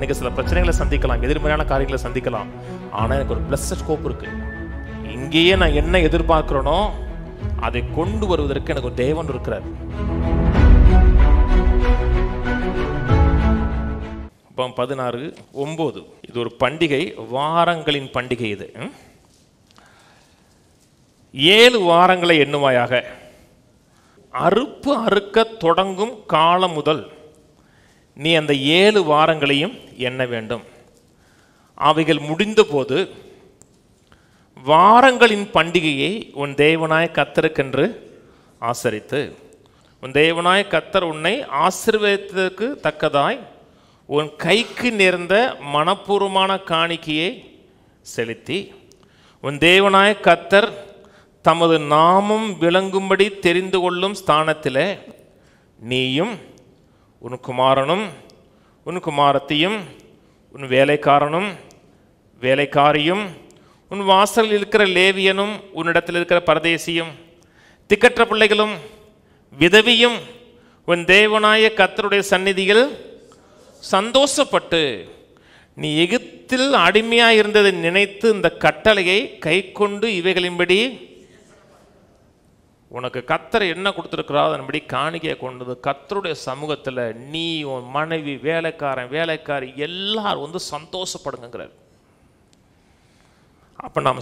இன்னைக்கு சில பிரச்சனைகளை சந்திக்கலாம், எதிர்மறையான காரியங்களை சந்திக்கலாம். ஆனால் எனக்கு ஒரு பிளஸ்ட் ஸ்கோப் இருக்கு. இங்கேயே நான் என்ன எதிர்பார்க்கிறேனோ அதை கொண்டு வருவதற்கு எனக்கு ஒரு தேவன் இருக்கிறார். இப்போ 16:9 இது ஒரு பண்டிகை, வாரங்களின் பண்டிகை. இது 7 வாரங்களை எண்ணுவாயாக. அறுப்பு அறுக்க தொடங்கும் காலம் முதல் நீ அந்த 7 வாரங்களையும் எண்ண வேண்டும். அவைகள் முடிந்த போது வாரங்களின் பண்டிகையை உன் தேவனாய கர்த்தருக்கென்று ஆசரித்து, உன் தேவனாய கர்த்தர் உன்னை ஆசீர்வதித்ததற்கு தக்கதாய் உன் கைக்கு நேர்ந்த மனப்பூர்வமான காணிக்கையை செலுத்தி, உன் தேவனாய கர்த்தர் தமது நாமம் விளங்கும்படி தெரிந்து கொள்ளும் ஸ்தானத்தில் நீயும் உன் குமாரனும் உன் குமாரத்தியும் உன் வேலைக்காரனும் வேலைக்காரியும் உன் வாசலில் இருக்கிற லேவியனும் உன்னிடத்தில் இருக்கிற பரதேசியும் திக்கற்ற பிள்ளைகளும் விதவியும் உன் தேவனாய கர்த்தருடைய சந்நிதியில் சந்தோஷப்பட்டு நீ எகிப்தில் அடிமையாக இருந்ததை நினைத்து இந்த கட்டளையை கை கொண்டு இவைகளின்படி உனக்கு கர்த்தர் என்ன கொடுத்துருக்கிறா அதன்படி காணிக்கையை கொண்டது கர்த்தருடைய சமூகத்தில் நீ உன் மனைவி வேலைக்காரன் வேலைக்காரி எல்லாரும் வந்து சந்தோஷப்படுங்கிறார். அப்போ நாம்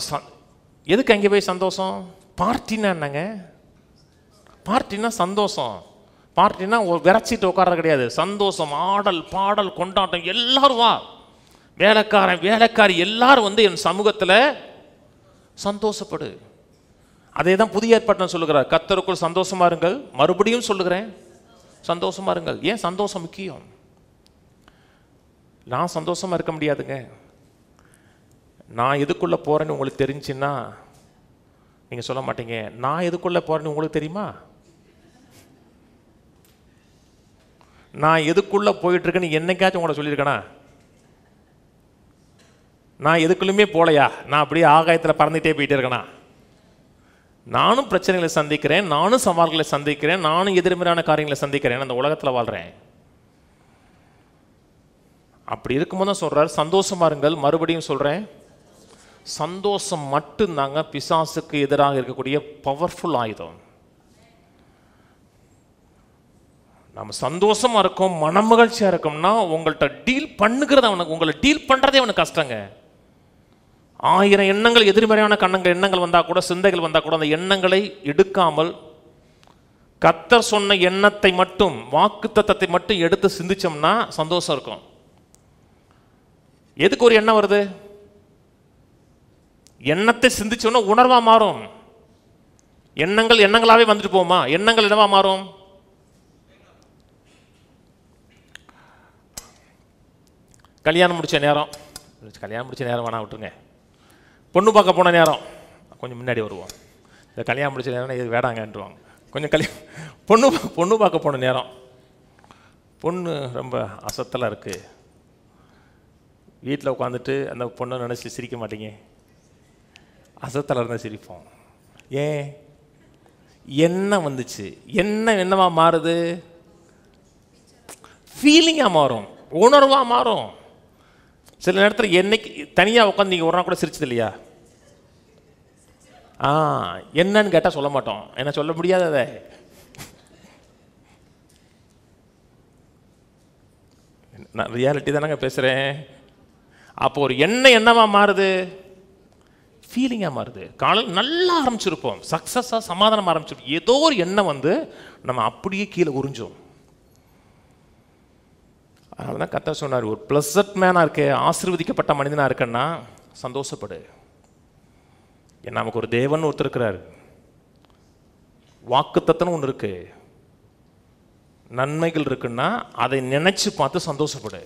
எதுக்கு அங்கே போய் சந்தோஷம்? பார்ட்டினா என்னங்க? பார்ட்டினா சந்தோஷம். பார்ட்டினா ஒரு விரைச்சிட்டு உட்கார்றது கிடையாது. சந்தோஷம், ஆடல் பாடல் கொண்டாட்டம். எல்லாரும் வா, வேலைக்காரன் வேலைக்காரி எல்லாரும் வந்து என் சமூகத்தில் சந்தோஷப்படு. அதே தான் புதிய ஏற்பாட்டில் சொல்லுகிறார், கர்த்தருக்குள் சந்தோஷமா இருங்கள். மறுபடியும் சொல்லுகிறேன், சந்தோஷமா இருங்கள். ஏன் சந்தோஷம் முக்கியம்? நான் சந்தோஷமா இருக்க முடியாதுங்க. நான் எதுக்குள்ள போறேன்னு உங்களுக்கு தெரிஞ்சுன்னா நீங்க சொல்ல மாட்டீங்க. நான் எதுக்குள்ள போறேன்னு உங்களுக்கு தெரியுமா? நான் எதுக்குள்ள போயிட்டு இருக்கேன்னு என்னைக்காச்சும் உங்களை சொல்லியிருக்கேனா? நான் எதுக்குள்ளுமே போலையா? நான் அப்படியே ஆகாயத்தில் பறந்துட்டே போயிட்டே இருக்கேனா? நானும் பிரச்சனைகளை சந்திக்கிறேன், நானும் சவால்களை சந்திக்கிறேன், நானும் எதிர்மறையான காரியங்களை சந்திக்கிறேன். அந்த உலகத்தில் வாழ்றேன். அப்படி இருக்கும்போது தான் சொல்றாரு சந்தோஷமா இருங்கள். மறுபடியும் சொல்றேன், சந்தோஷம் மட்டும்தாங்க பிசாசுக்கு எதிராக இருக்கக்கூடிய பவர்ஃபுல் ஆயுதம். நம்ம சந்தோஷமா இருக்கோம், மனமகிழ்ச்சியா இருக்கோம்னா உங்கள்கிட்ட டீல் பண்ணுகிறது அவனுக்கு, உங்களை டீல் பண்றதே அவனுக்கு கஷ்டங்க. 1000 எண்ணங்கள் எதிர்மறையான எண்ணங்கள் வந்தா கூட, சிந்தைகள் வந்தா கூட, அந்த எண்ணங்களை எடுக்காமல் கர்த்தர் சொன்ன எண்ணத்தை மட்டும், வாக்குத்தத்தத்தை மட்டும் எடுத்து சிந்திச்சோம்னா சந்தோஷம் இருக்கும். எதுக்கு ஒரு எண்ணம் வருது? எண்ணத்தை சிந்திச்சோன்னா உணர்வா மாறும். எண்ணங்கள் எண்ணங்களாவே வந்துட்டு போமா? எண்ணங்கள் என்னவா மாறும்? கல்யாணம் முடிச்ச நேரம் வேணா விட்டுருங்க. பொண்ணு பார்க்க போன நேரம் கொஞ்சம் முன்னாடி வருவோம். இந்த கல்யாணம் முடிச்ச நேரம் இது வேடாங்கன்றுவாங்க. கொஞ்சம் பொண்ணு பார்க்க போன நேரம், பொண்ணு ரொம்ப அசத்தலாக இருக்குது. வீட்டில் உட்காந்துட்டு அந்த பொண்ணை நினச்சி சிரிக்க மாட்டீங்க? அசத்தலாக இருந்தால் சிரிப்போம். ஏன்? என்ன வந்துச்சு? என்னவா மாறுது? ஃபீலிங்காக மாறும், உணர்வாக மாறும். சில நேரத்தில் என்னைக்கு தனியாக உட்காந்து நீங்கள் ஒரு நாள் கூட சிரிச்சது இல்லையா? என்னன்னு கேட்டால் சொல்ல மாட்டோம். என்ன சொல்ல முடியாதத. நான் ரியாலிட்டி தானங்க பேசுகிறேன். அப்போ ஒரு எண்ணம் என்னவா மாறுது? ஃபீலிங்காக மாறுது. காலையில் நல்லா ஆரம்பிச்சிருப்போம், சக்ஸஸாக சமாதானம் ஆரம்பிச்சிருப்போம். ஏதோ ஒரு எண்ணம் வந்து நம்ம அப்படியே கீழே உறிஞ்சோம். அதனால தான் கர்த்தர் சொன்னார், ஒரு பிளஸட் மேனாக இருக்க, ஆசீர்வதிக்கப்பட்ட மனிதனாக இருக்கன்னா சந்தோஷப்படு. ஏன்னா நமக்கு ஒரு தேவன் ஒருத்தர் இருக்கிறார், வாக்குத்தத்தம்னு ஒன்று இருக்கு, நன்மைகள் இருக்குன்னா அதை நினைச்சு பார்த்து சந்தோஷப்படு.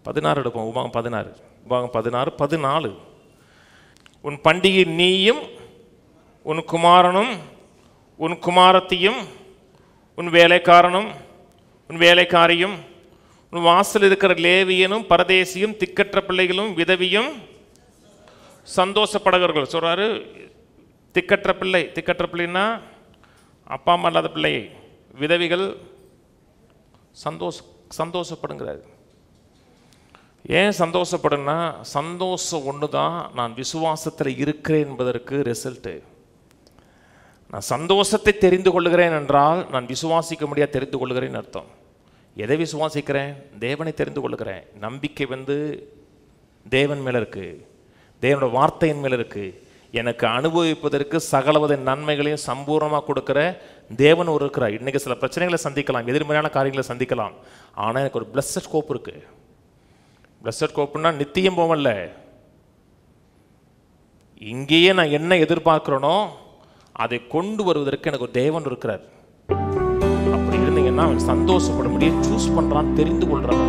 16 எடுப்போம். உபாகம் 14. உன் பண்டிகை நீயும் உன் குமாரனும் உன் குமாரத்தியும் உன் வேலைக்காரனும் உன் வேலைக்காரியும் உன் வாசல் இருக்கிற லேவியனும் பரதேசியும் திக்கற்ற பிள்ளைகளும் விதவியும் சந்தோஷப்படுகிறவர்கள். சொல்றாரு, திக்கற்ற பிள்ளைன்னா அப்பா அம்மா இல்லாத பிள்ளை, விதவிகள் சந்தோஷப்படுங்கிறார். ஏன் சந்தோஷப்படுன்னா, சந்தோஷம் ஒன்று தான் நான் விசுவாசத்தில் இருக்கிறேன் என்பதற்கு ரிசல்ட்டு. நான் சந்தோஷத்தை தெரிந்து கொள்ளுகிறேன் என்றால் நான் விசுவாசிக்க முடியாது தெரிந்து கொள்ளுகிறேன் அர்த்தம். எதை விசுவாசிக்கிறேன்? தேவனை தெரிந்து கொள்ளுகிறேன். நம்பிக்கை தேவன் மேலே இருக்குது, தேவனோட வார்த்தையின் மேலே இருக்குது. எனக்கு அனுபவிப்பதற்கு சகலவித நன்மைகளையும் சம்பூர்ணமாக கொடுக்குற தேவன் ஒரு இருக்கிறார். இன்றைக்கி சில பிரச்சனைகளை சந்திக்கலாம், எதிர்மறையான காரியங்களை சந்திக்கலாம், ஆனால் எனக்கு ஒரு பிளஸட் ஸ்கோப் இருக்குது. பிளஸட் ஸ்கோப்புன்னா நித்தியம் போவல்ல, இங்கேயே நான் என்ன எதிர்பார்க்கிறேனோ அதை கொண்டு வருவதற்கு எனக்கு ஒரு தேவன் இருக்கிறார். அப்படி இருந்தீங்கன்னா அவன் சந்தோஷப்பட முடியும், சூஸ் பண்ணுறான், தெரிந்து கொள்றான்.